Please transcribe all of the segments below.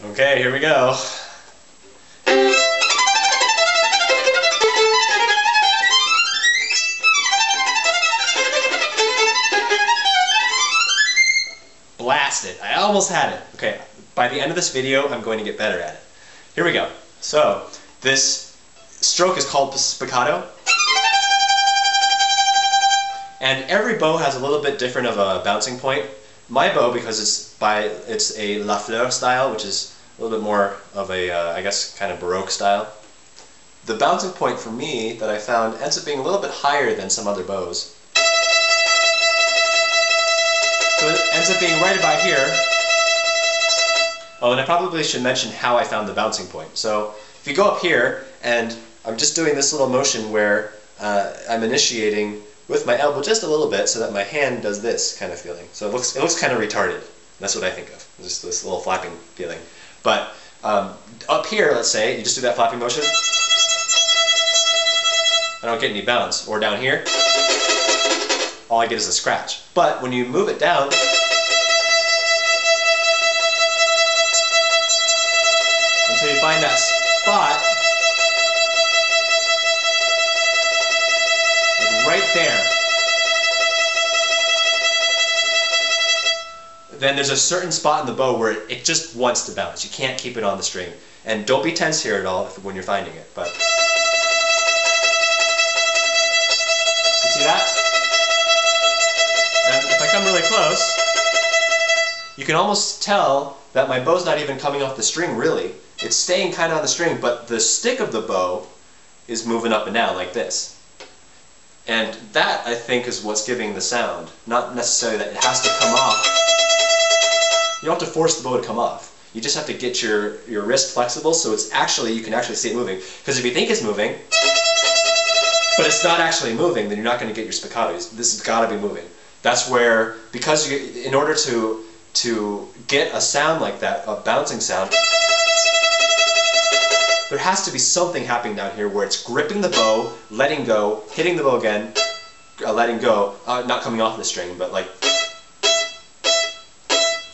Okay, here we go. Blast it. I almost had it. Okay, by the end of this video, I'm going to get better at it. Here we go. So, this stroke is called spiccato. And every bow has a little bit different of a bouncing point. My bow, because it's a La Fleur style, which is a little bit more of a, I guess, kind of Baroque style. The bouncing point for me that I found ends up being a little bit higher than some other bows. So it ends up being right about here. Oh, and I probably should mention how I found the bouncing point. So if you go up here, and I'm just doing this little motion where I'm initiating with my elbow just a little bit so that my hand does this kind of feeling. So it looks kind of retarded. That's what I think of, just this little flapping feeling. But up here, let's say, you just do that flapping motion. I don't get any bounce. Or down here, all I get is a scratch. But when you move it down, until you find that spot, like right there, then there's a certain spot in the bow where it just wants to bounce. You can't keep it on the string. And don't be tense here at all when you're finding it. But you see that? And if I come really close, you can almost tell that my bow's not even coming off the string, really. It's staying kind of on the string, but the stick of the bow is moving up and down like this. And that, I think, is what's giving the sound. Not necessarily that it has to come off. You don't have to force the bow to come off. You just have to get your wrist flexible so it's actually, you can actually see it moving. Because if you think it's moving, but it's not actually moving, then you're not going to get your spiccato. This has got to be moving. That's where, because in order to get a sound like that, a bouncing sound, there has to be something happening down here where it's gripping the bow, letting go, hitting the bow again, letting go, not coming off the string, but like,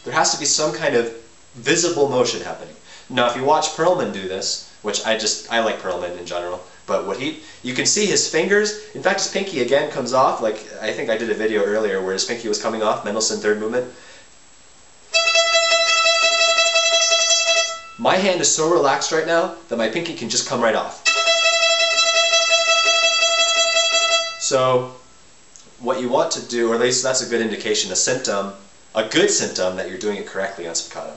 there has to be some kind of visible motion happening. Now if you watch Perlman do this, which I like Perlman in general, but you can see his fingers, in fact his pinky again comes off, like I think I did a video earlier where his pinky was coming off, Mendelssohn third movement. My hand is so relaxed right now that my pinky can just come right off. So what you want to do, or at least that's a good indication, a good symptom that you're doing it correctly on spiccato.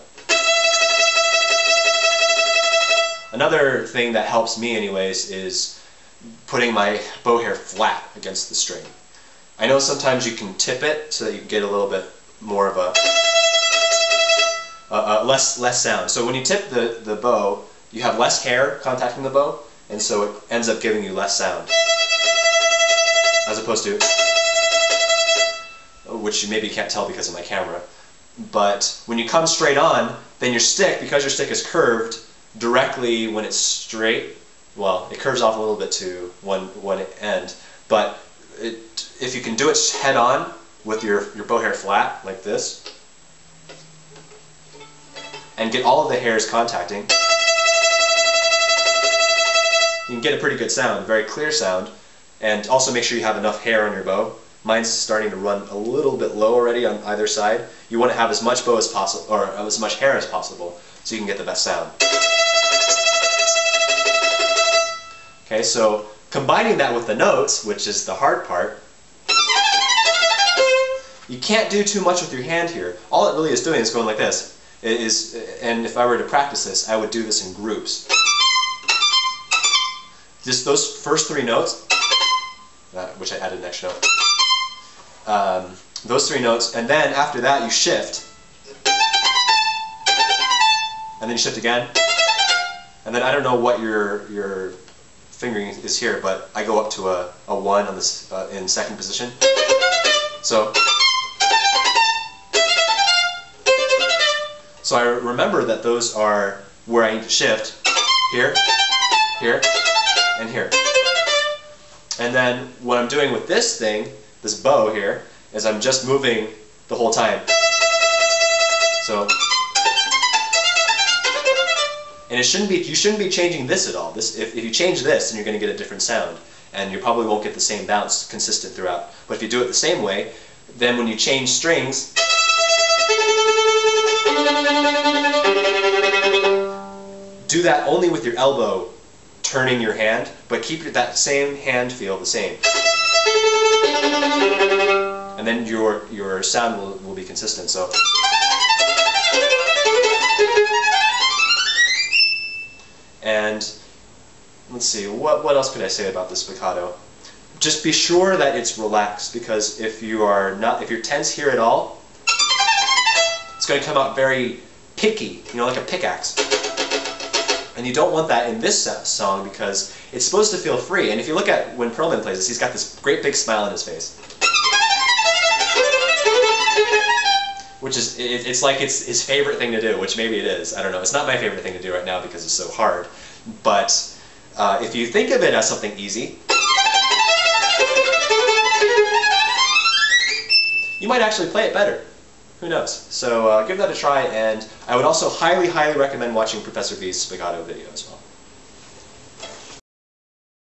Another thing that helps me anyways is putting my bow hair flat against the string. I know sometimes you can tip it so that you can get a little bit more of a less sound. So when you tip the bow, you have less hair contacting the bow, and so it ends up giving you less sound. As opposed to, which you maybe can't tell because of my camera, but when you come straight on, then your stick, because your stick is curved, directly when it's straight, well, it curves off a little bit to one end, but if you can do it head on with your bow hair flat, like this, and get all of the hairs contacting, you can get a pretty good sound, a very clear sound, and also make sure you have enough hair on your bow. Mine's starting to run a little bit low already on either side. You want to have as much bow as possible, or as much hair as possible, so you can get the best sound. Okay, so combining that with the notes, which is the hard part, you can't do too much with your hand here. All it really is doing is going like this. And if I were to practice this, I would do this in groups. Just those first three notes, which I added an extra note. Those three notes, and then after that you shift, and then you shift again, and then I don't know what your fingering is here, but I go up to a 1 on this in second position. So I remember that those are where I need to shift, here, here, and here. And then what I'm doing with this thing, this bow here, is I'm just moving the whole time. So And you shouldn't be changing this at all. If you change this, then you're going to get a different sound, and you probably won't get the same bounce consistent throughout. But if you do it the same way, then when you change strings, do that only with your elbow turning your hand, but keep that same hand feel the same. And then your sound will be consistent. So. And let's see, what else could I say about the spiccato? Just be sure that it's relaxed, because if you're tense here at all, it's going to come out very picky, like a pickaxe. And you don't want that in this song, because it's supposed to feel free. And if you look at when Perlman plays this, he's got this great big smile on his face. Which is, it's like it's his favorite thing to do, which maybe it is. I don't know. It's not my favorite thing to do right now because it's so hard. But if you think of it as something easy, you might actually play it better. Who knows? So give that a try, and I would also highly, highly recommend watching Professor V's Spiccato video as well.